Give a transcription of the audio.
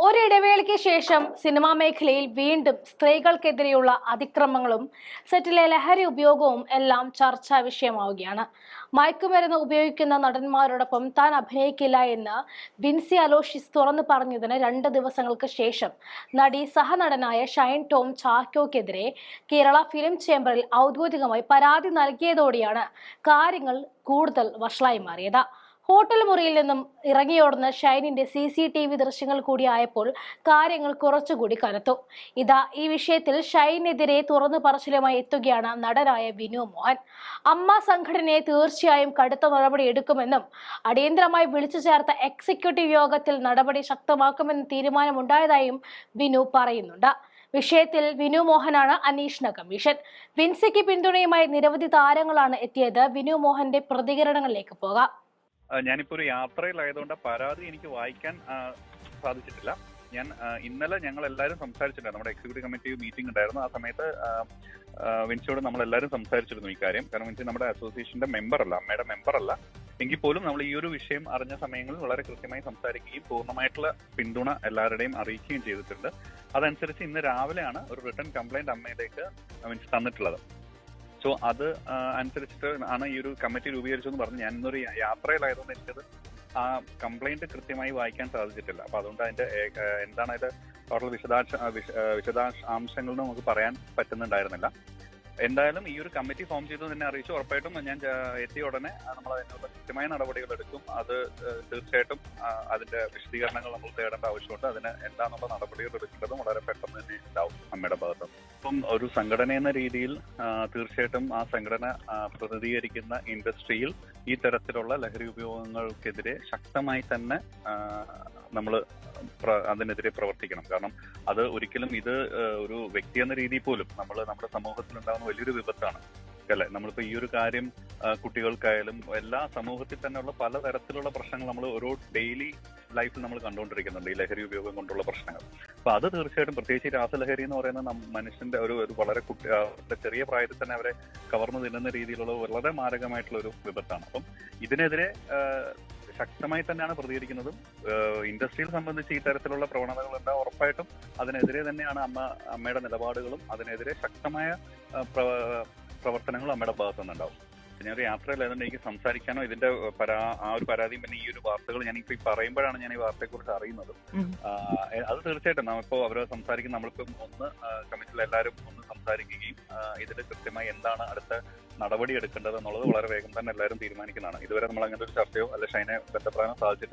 ഒരിടവേളയ്ക്ക് ശേഷം സിനിമാ മേഖലയിൽ വീണ്ടും സ്ത്രീകൾക്കെതിരെയുള്ള അതിക്രമങ്ങളും സെറ്റിലെ ലഹരി ഉപയോഗവും എല്ലാം ചർച്ചാ വിഷയമാവുകയാണ്. മയക്കുമരുന്ന് ഉപയോഗിക്കുന്ന നടന്മാരോടൊപ്പം താൻ അഭിനയിക്കില്ല എന്ന് വിൻസി അലോഷ്യസ് തുറന്നു പറഞ്ഞതിന് 2 ദിവസങ്ങൾക്ക് ശേഷം നടി സഹനടനായ ഷൈൻ ടോം ചാക്കോയ്ക്കെതിരെ കേരള ഫിലിം ചേംബറിൽ ഔദ്യോഗികമായി പരാതി നൽകിയതോടെയാണ് കാര്യങ്ങൾ കൂടുതൽ വഷളായി മാറിയത്. ഹോട്ടൽ മുറിയിൽ നിന്നും ഇറങ്ങിയോടുന്ന ഷൈനിന്റെ CCTV ദൃശ്യങ്ങൾ കൂടിയായപ്പോൾ കാര്യങ്ങൾ കുറച്ചുകൂടി കനത്തു. ഈ വിഷയത്തിൽ ഷൈനെതിരെ തുറന്നു പറച്ചിലുമായി എത്തുകയാണ് നടനായ വിനു മോഹൻ. അമ്മ സംഘടനയെ തീർച്ചയായും കടുത്ത നടപടി എടുക്കുമെന്നും അടിയന്തരമായി വിളിച്ചു ചേർത്ത എക്സിക്യൂട്ടീവ് യോഗത്തിൽ നടപടി ശക്തമാക്കുമെന്ന് തീരുമാനമുണ്ടായതായും വിനു പറയുന്നുണ്ട്. വിഷയത്തിൽ വിനു മോഹനാണ് അന്വേഷണ കമ്മീഷൻ. വിൻസിക്ക് പിന്തുണയുമായി നിരവധി താരങ്ങളാണ് എത്തിയത്. വിനു മോഹന്റെ പ്രതികരണങ്ങളിലേക്ക് പോകാം. ഞാനിപ്പോ ഒരു യാത്രയിലായതുകൊണ്ട് പരാതി എനിക്ക് വായിക്കാൻ സാധിച്ചിട്ടില്ല. ഇന്നലെ ഞങ്ങൾ എല്ലാവരും സംസാരിച്ചിട്ടുണ്ട്. നമ്മുടെ എക്സിക്യൂട്ടീവ് കമ്മിറ്റി മീറ്റിംഗ് ഉണ്ടായിരുന്നു. ആ സമയത്ത് വിൻസിയോട് നമ്മൾ എല്ലാവരും സംസാരിച്ചിരുന്നു ഈ കാര്യം. കാരണം വിൻസി നമ്മുടെ അസോസിയേഷന്റെ മെമ്പറല്ല, അമ്മയുടെ മെമ്പറല്ല. എങ്കിൽ പോലും നമ്മൾ ഈ ഒരു വിഷയം അറിഞ്ഞ സമയങ്ങളിൽ വളരെ കൃത്യമായി സംസാരിക്കുകയും പൂർണ്ണമായിട്ടുള്ള പിന്തുണ എല്ലാവരുടെയും അറിയിക്കുകയും ചെയ്തിട്ടുണ്ട്. അതനുസരിച്ച് ഇന്ന് രാവിലെയാണ് ഒരു റിട്ടൺ കംപ്ലൈന്റ് അമ്മയിലേക്ക് വിൻസി തന്നിട്ടുള്ളത്. സോ അത് അനുസരിച്ചിട്ട് ആണ് ഈ ഒരു കമ്മിറ്റി രൂപീകരിച്ചെന്ന് പറഞ്ഞു. ഞാൻ ഇന്നൊരു യാത്രയിലായതുകൊണ്ട് എനിക്കത് ആ കംപ്ലൈന്റ് കൃത്യമായി വായിക്കാൻ സാധിച്ചിട്ടില്ല. അപ്പൊ അതുകൊണ്ട് അതിന്റെ എന്താണ് അതിന്റെ ടോട്ടൽ വിശദാംശങ്ങൾ നമുക്ക് പറയാൻ പറ്റുന്നുണ്ടായിരുന്നില്ല. എന്തായാലും ഈ ഒരു കമ്മിറ്റി ഫോം ചെയ്തു തന്നെ അറിയിച്ചു. ഉറപ്പായിട്ടും ഞാൻ എത്തിയ ഉടനെ നമ്മൾ അതിനുള്ള കൃത്യമായ നടപടികൾ എടുക്കും. അത് തീർച്ചയായിട്ടും അതിന്റെ വിശദീകരണങ്ങൾ നമ്മൾ തേടേണ്ട ആവശ്യമുണ്ട്. അതിന് എന്താണെന്നുള്ള നടപടികൾ എടുക്കേണ്ടതും വളരെ പെട്ടെന്ന് തന്നെ ഉണ്ടാവും അമ്മയുടെ ഭാഗത്ത്. ഇപ്പം ഒരു സംഘടന എന്ന രീതിയിൽ തീർച്ചയായിട്ടും ആ സംഘടന പ്രതിനിധീകരിക്കുന്ന ഇൻഡസ്ട്രിയിൽ ഈ തരത്തിലുള്ള ലഹരി ഉപയോഗങ്ങൾക്കെതിരെ ശക്തമായി തന്നെ നമ്മൾ അതിനെതിരെ പ്രവർത്തിക്കണം. കാരണം അത് ഒരിക്കലും ഇത് ഒരു വ്യക്തി എന്ന രീതിയിൽ പോലും നമ്മുടെ സമൂഹത്തിൽ ഉണ്ടാകുന്ന വലിയൊരു വിപത്താണ് അല്ലെ. നമ്മളിപ്പോ ഈ ഒരു കാര്യം കുട്ടികൾക്കായാലും എല്ലാ സമൂഹത്തിൽ തന്നെയുള്ള പലതരത്തിലുള്ള പ്രശ്നങ്ങൾ നമ്മൾ ഓരോ ഡെയിലി ലൈഫിൽ നമ്മൾ കണ്ടുകൊണ്ടിരിക്കുന്നുണ്ട്, ഈ ലഹരി ഉപയോഗം കൊണ്ടുള്ള പ്രശ്നങ്ങൾ. അപ്പൊ അത് തീർച്ചയായിട്ടും പ്രത്യേകിച്ച് രാസലഹരി എന്ന് പറയുന്ന മനുഷ്യന്റെ ഒരു വളരെ ചെറിയ പ്രായത്തിൽ തന്നെ അവരെ കവർന്നു തിന്നുന്ന രീതിയിലുള്ള വളരെ മാരകമായിട്ടുള്ള ഒരു വിപത്താണ്. അപ്പം ഇതിനെതിരെ ശക്തമായി തന്നെയാണ് പ്രതികരിക്കുന്നതും. ഇൻഡസ്ട്രിയിൽ സംബന്ധിച്ച് ഈ തരത്തിലുള്ള പ്രവണതകൾ ഉണ്ടാവും. ഉറപ്പായിട്ടും അതിനെതിരെ തന്നെയാണ് അമ്മയുടെ നിലപാടുകളും അതിനെതിരെ ശക്തമായ പ്രവർത്തനങ്ങളും അമ്മയുടെ ഭാഗത്തു നിന്നുണ്ടാവും. ഞാനൊരു യാത്രയിലായതുകൊണ്ട് എനിക്ക് സംസാരിക്കാനോ ഇതിന്റെ ആ ഒരു പരാതിയും പിന്നെ ഈ ഒരു വാർത്തകൾ ഞാനിപ്പോ പറയുമ്പോഴാണ് ഞാൻ ഈ വാർത്തയെക്കുറിച്ച് അറിയുന്നത്. അത് തീർച്ചയായിട്ടും നമ്മളിപ്പോ അവരെ സംസാരിക്കും. നമ്മളിപ്പം കമ്മിറ്റിയിൽ എല്ലാവരും ഒന്ന് സംസാരിക്കുകയും ഇതിൽ കൃത്യമായി എന്താണ് അടുത്ത നടപടി എടുക്കേണ്ടത് എന്നുള്ളത് വളരെ വേഗം തന്നെ എല്ലാവരും തീരുമാനിക്കുന്നതാണ്. ഇതുവരെ നമ്മൾ അങ്ങനെ ഒരു ചർച്ചയോ അല്ലെ ഷൈനെ ബന്ധപ്പെടാനോ സാധിച്ചിട്ടില്ല.